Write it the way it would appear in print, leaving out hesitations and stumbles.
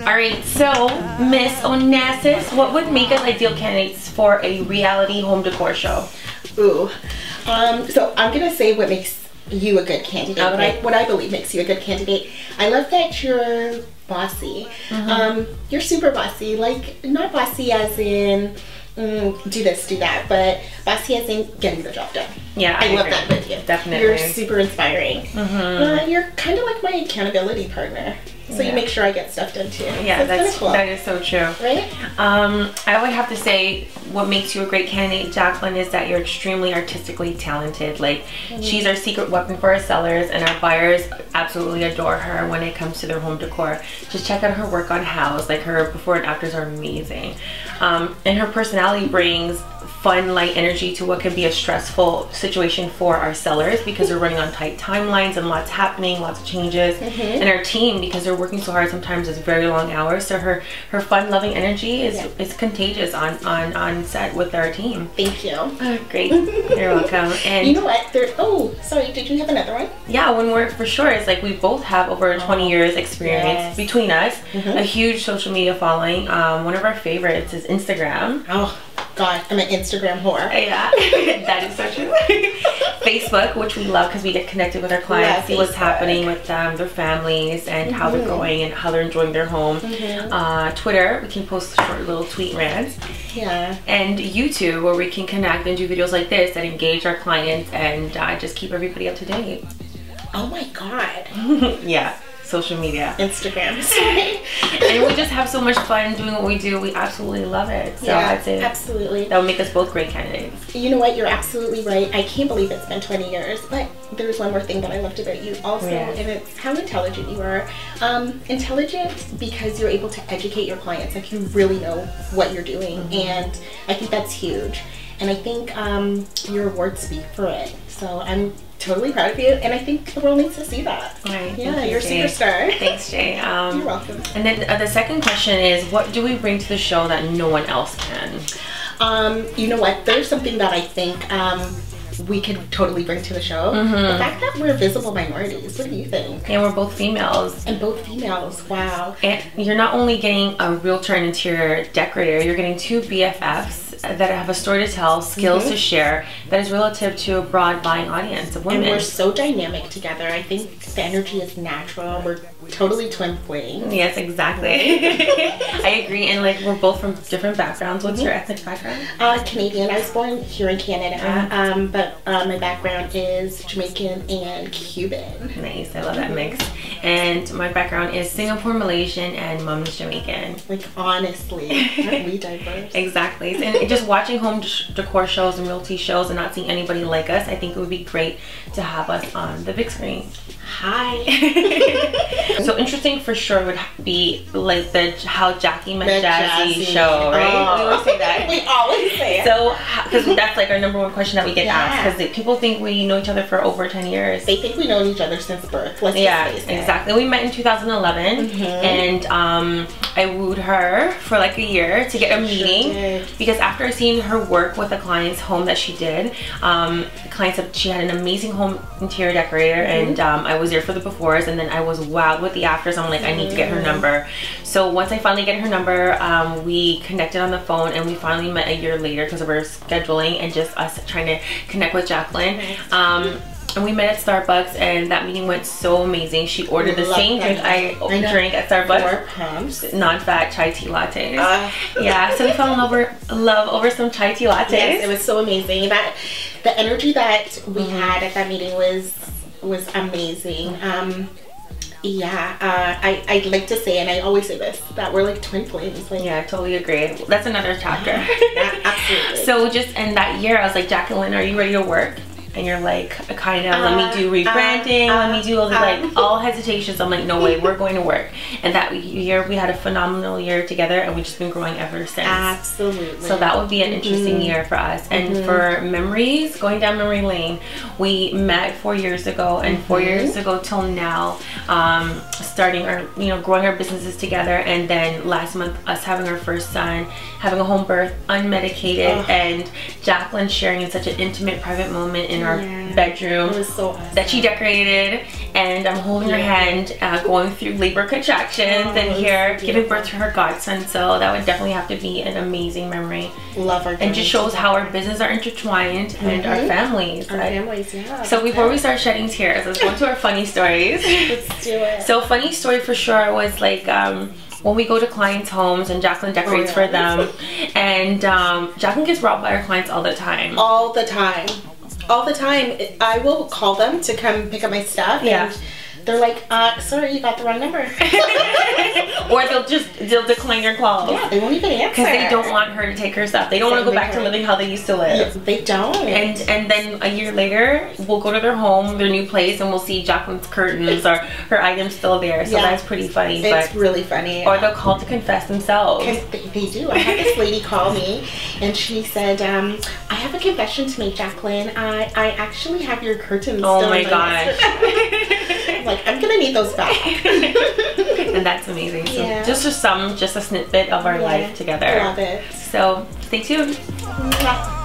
All right, so Miss Onassis, what would make us ideal candidates for a reality home decor show? Ooh, so I'm gonna say what makes you a good candidate. Okay. What I believe makes you a good candidate. I love that you're bossy. You're super bossy. Like, not bossy as in do this, do that, but bossy as in getting the job done. Yeah, I love that with you. Definitely. You're super inspiring. You're kind of like my accountability partner. So you make sure I get stuff done too. Yeah, so that is so true. Right? I would have to say what makes you a great candidate, Jacqueline, is that you're extremely artistically talented. Like, she's our secret weapon for our sellers, and our buyers absolutely adore her when it comes to their home decor. Just check out her work on House. Like, her before and afters are amazing. And her personality brings fun, light energy to what can be a stressful situation for our sellers, because they're running on tight timelines and lots happening, lots of changes. And our team, because they're working so hard, sometimes it's very long hours. So her fun, loving energy is contagious on set with our team. Thank you. Great. You're welcome. And you know what? Oh, sorry. Did you have another one? Yeah, one more for sure. It's like we both have over 20 years experience between us. A huge social media following. One of our favorites is Instagram. Oh God, I'm an Instagram whore. Yeah, that is so true. Facebook, which we love because we get connected with our clients, see what's happening with them, their families, and how they're going and how they're enjoying their home. Twitter, we can post short little tweet rants. Yeah. And YouTube, where we can connect and do videos like this that engage our clients and just keep everybody up to date. Oh my God. Yeah. Social media, Instagram, sorry. And we just have so much fun doing what we do. We absolutely love it. So yeah, I'd say absolutely that would make us both great candidates. You know what, you're absolutely right. I can't believe it's been 20 years, but there's one more thing that I loved about you also, and it's how intelligent you are. Intelligent because you're able to educate your clients. Like, you really know what you're doing, and I think that's huge. And I think your awards speak for it. So I'm totally proud of you, and I think the world needs to see that. Right. Yeah, you're a superstar. Thanks, Jay. You're welcome. And then the second question is, what do we bring to the show that no one else can? You know what? There's something that I think we could totally bring to the show. The fact that we're visible minorities. What do you think? And we're both females. And both females. Wow. And you're not only getting a realtor and interior decorator, you're getting two BFFs that have a story to tell, skills to share, that is relative to a broad buying audience of women. And we're so dynamic together. I think the energy is natural. We're totally twin flames. Yes, exactly. I agree. And like, we're both from different backgrounds. What's your ethnic background? Canadian. I was born here in Canada, but my background is Jamaican and Cuban. Nice. I love that mix. And my background is Singapore, Malaysian, and mom's Jamaican. Like, honestly, aren't we diverse? Exactly. And just watching home decor shows and realty shows and not seeing anybody like us, I think it would be great to have us on the big screen. Hi. So interesting for sure would be like the how Jacquie met Jazzy show, right? We always say that. We always say it. So, because that's like our #1 question that we get asked, because people think we know each other for over 10 years. They think we know each other since birth. Let's just face it. Exactly. We met in 2011, and I wooed her for like a year to get a meeting, because after seeing her work with the client's home that she did, clients said she had an amazing home interior decorator, and I was there for the befores, and then I was wowed with the afters. I'm like, I need to get her number. So once I finally get her number, we connected on the phone, and we finally met a year later because of our scheduling and just us trying to connect with Jacqueline. And we met at Starbucks, and that meeting went so amazing. She ordered the same drink I drank at Starbucks, non-fat chai tea lattes. Yeah, so we fell in love over some chai tea lattes. Yes, it was so amazing. The energy that we had at that meeting was amazing. I'd like to say, and I always say this, that we're like twin flames. Like, yeah, I totally agree. That's another chapter. Absolutely. So just in that year, I was like, Jacqueline, are you ready to work? And you're like, kind of, let me do rebranding, let me do all this, like, all hesitations. I'm like, no way, we're going to work. And that year, we had a phenomenal year together, and we've just been growing ever since. Absolutely. So that would be an interesting year for us. And for memories, going down memory lane, we met 4 years ago, and 4 years ago till now, starting our, growing our businesses together, and then last month, us having our first son, having a home birth, unmedicated, and Jacqueline sharing in such an intimate, private moment in our bedroom It was so awesome. that she decorated, and I'm holding her hand, going through labor contractions, and here giving birth to her godson. So that would definitely have to be an amazing memory. Love our and just shows how our business are intertwined and our families. Our families, yeah. So before we start shedding tears, let's go into our funny stories. Let's do it. So funny story for sure was like when we go to clients' homes and Jacqueline decorates for them, and Jacqueline gets robbed by our clients all the time. All the time. All the time. I will call them to come pick up my stuff. Yeah. And they're like, sorry, you got the wrong number. Or they'll decline your calls. Yeah, they won't even answer. Because they don't want her to take her stuff. They don't want to go back to living how they used to live. Yeah, they don't. And then a year later, we'll go to their home, their new place, and we'll see Jacqueline's curtains or her items still there. So that's pretty funny. It's really funny. Or they'll call to confess themselves. They do. I had this lady call me, and she said, I have a confession to make, Jacqueline. I actually have your curtains still. Oh my gosh. I'm like, I'm gonna need those back. And that's amazing. So just a snippet of our life together. Love it. So stay tuned. Mwah.